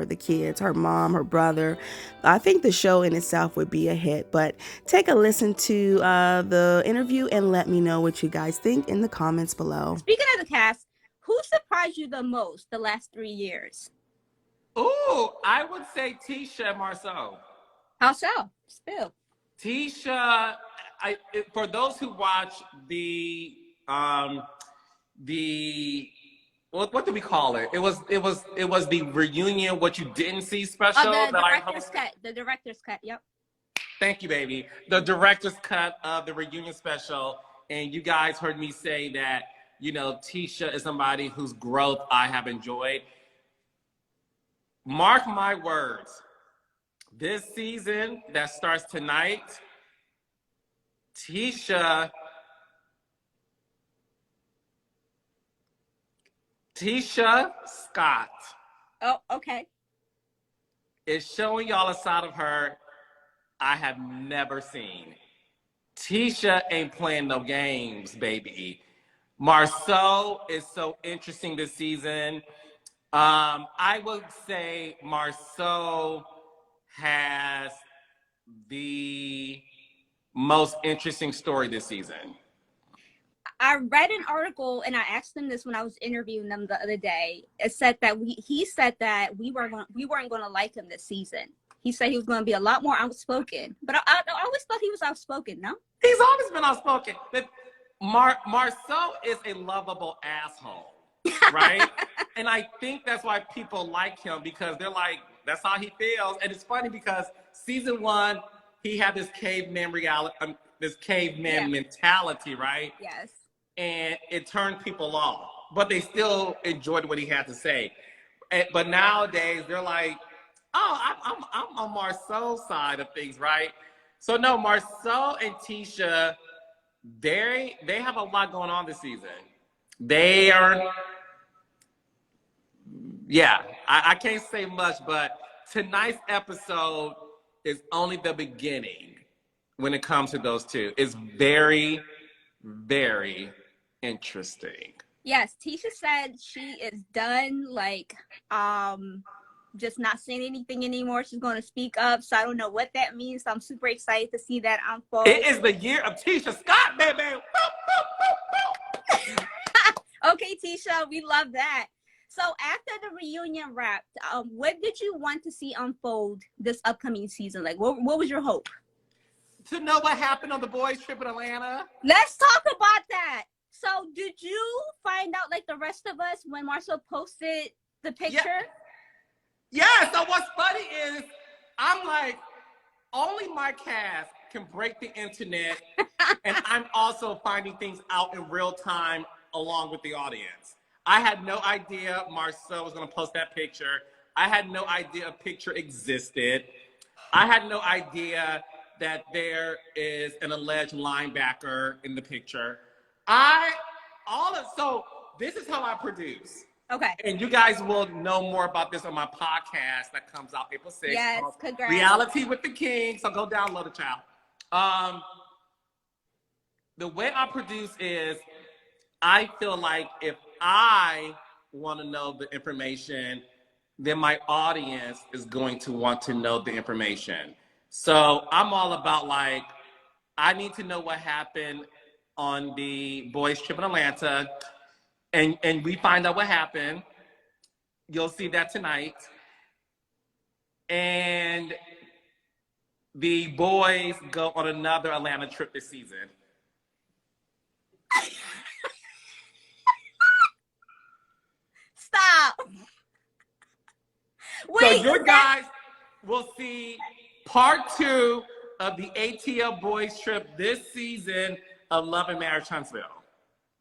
The kids, her mom, her brother. I think the show in itself would be a hit, but take a listen to the interview and let me know what you guys think in the comments below. Speaking of the cast, who surprised you the most the last 3 years? Ooh, I would say Tisha and Marceau. How so? Spill. Tisha, for those who watch the what do we call it? It was the reunion, what you didn't see special. The director's cut. Yep. Thank you, baby. The director's cut of the reunion special, and you guys heard me say that, you know, Tisha is somebody whose growth I have enjoyed. Mark my words, this season that starts tonight, Tisha Scott. Oh, okay. Is showing y'all a side of her I have never seen. Tisha ain't playing no games, baby. Marceau is so interesting this season. I would say Marceau has the most interesting story this season. I read an article and I asked him this when I was interviewing them the other day. It said that he said that we weren't going to like him this season. He said he was going to be a lot more outspoken, but I always thought he was outspoken. No, he's always been outspoken. But Marceau is a lovable asshole, right? And I think that's why people like him, because they're like, that's how he feels. And it's funny because season 1, he had this caveman mentality, right? Yes. And it turned people off, but they still enjoyed what he had to say. But nowadays they're like, oh, I'm on Marceau's side of things, right? So no, Marceau and Tisha, they have a lot going on this season. They are, yeah, I can't say much, but tonight's episode is only the beginning when it comes to those two. It's very, very interesting. Yes, Tisha said she is done, like, just not saying anything anymore. She's going to speak up, so I don't know what that means. So I'm super excited to see that unfold. It is the year of Tisha Scott, baby. Okay, Tisha, we love that. So after the reunion wrapped, what did you want to see unfold this upcoming season? Like, what was your hope? To know what happened on the boys' trip in Atlanta. Let's talk about that. So did you find out, like the rest of us, when Marceau posted the picture? Yeah, so what's funny is, I'm like, only my cast can break the internet, and I'm also finding things out in real time along with the audience. I had no idea Marceau was going to post that picture. I had no idea a picture existed. I had no idea that there is an alleged linebacker in the picture. So this is how I produce. Okay. And you guys will know more about this on my podcast that comes out April 6th. Yes, congrats. Reality with the King. So go download it, child. The way I produce is, I feel like if I want to know the information, then my audience is going to want to know the information. So I'm all about, like, I need to know what happened on the boys' trip in Atlanta, and we find out what happened. You'll see that tonight. And the boys go on another Atlanta trip this season. Stop. Wait, so your guys will see part 2 of the ATL boys trip this season of Love and Marriage Huntsville.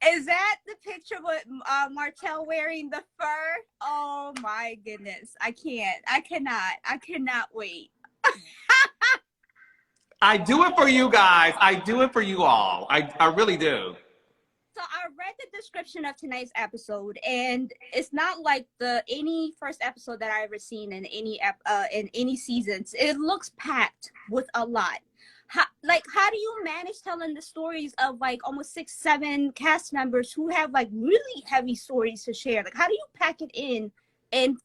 Is that the picture with Martell wearing the fur? Oh my goodness. I cannot wait. I do it for you guys. I do it for you all. I really do. So So I read the description of tonight's episode, and it's not like any first episode that I ever seen in any seasons. It looks packed with a lot. How do you manage telling the stories of like almost 6-7 cast members who have like really heavy stories to share? Like, how do you pack it in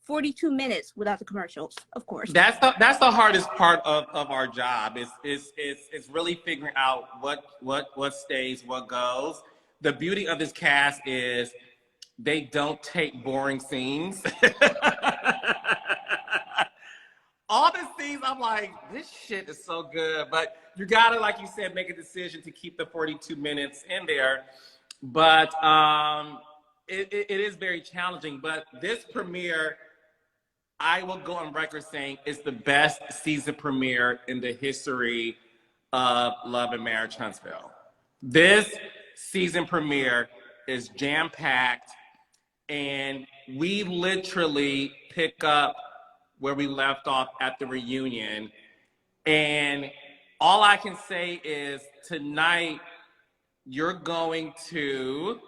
42 minutes without the commercials? Of course. That's the hardest part of our job. Is really figuring out what stays, what goes. The beauty of this cast is they don't take boring scenes. All the scenes, I'm like, this shit is so good. But you gotta, like you said, make a decision to keep the 42 minutes in there. But it is very challenging. But this premiere, I will go on record saying, is the best season premiere in the history of Love and Marriage Huntsville. This season premiere is jam-packed, and we literally pick up where we left off at the reunion. And all I can say is tonight, you're going to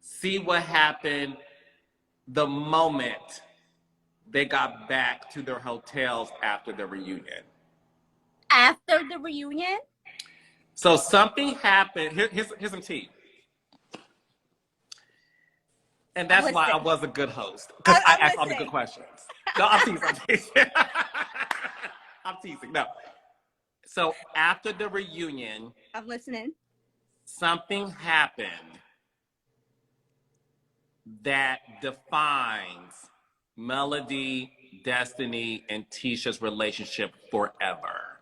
see what happened the moment they got back to their hotels after the reunion. After the reunion? So something happened. Here's some tea. And that's why I was a good host, because I asked all the good questions. No, I'm teasing. I'm teasing. No. So after the reunion, I'm listening. Something happened that defines Melody, Destiny, and Tisha's relationship forever.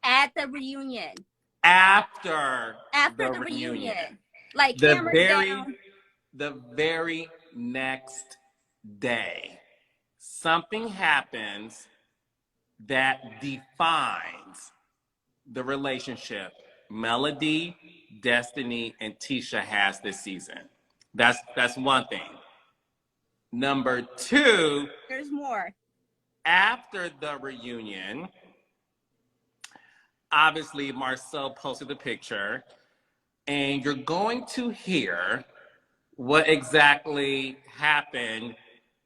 At the reunion. After the reunion. Like the very next day, something happens that defines the relationship Melody, Destiny, and Tisha has this season. That's one thing. Number two, there's more. After the reunion, obviously Marcel posted the picture, and you're going to hear what exactly happened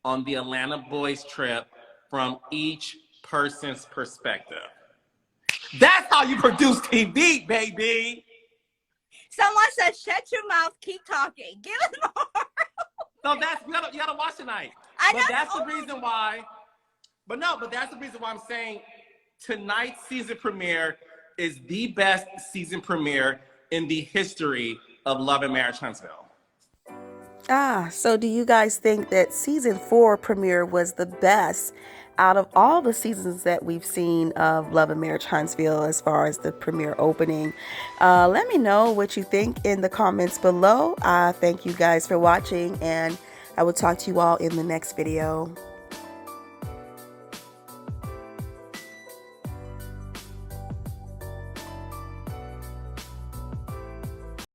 on the Atlanta boys trip from each person's perspective. That's how you produce TV, baby. Someone said, shut your mouth, keep talking. Give us more. So you gotta watch tonight. But that's the reason why I'm saying tonight's season premiere is the best season premiere in the history of Love and Marriage Huntsville. So do you guys think that season 4 premiere was the best out of all the seasons that we've seen of Love and Marriage Huntsville as far as the premiere opening? Let me know what you think in the comments below. Thank you guys for watching, and I will talk to you all in the next video.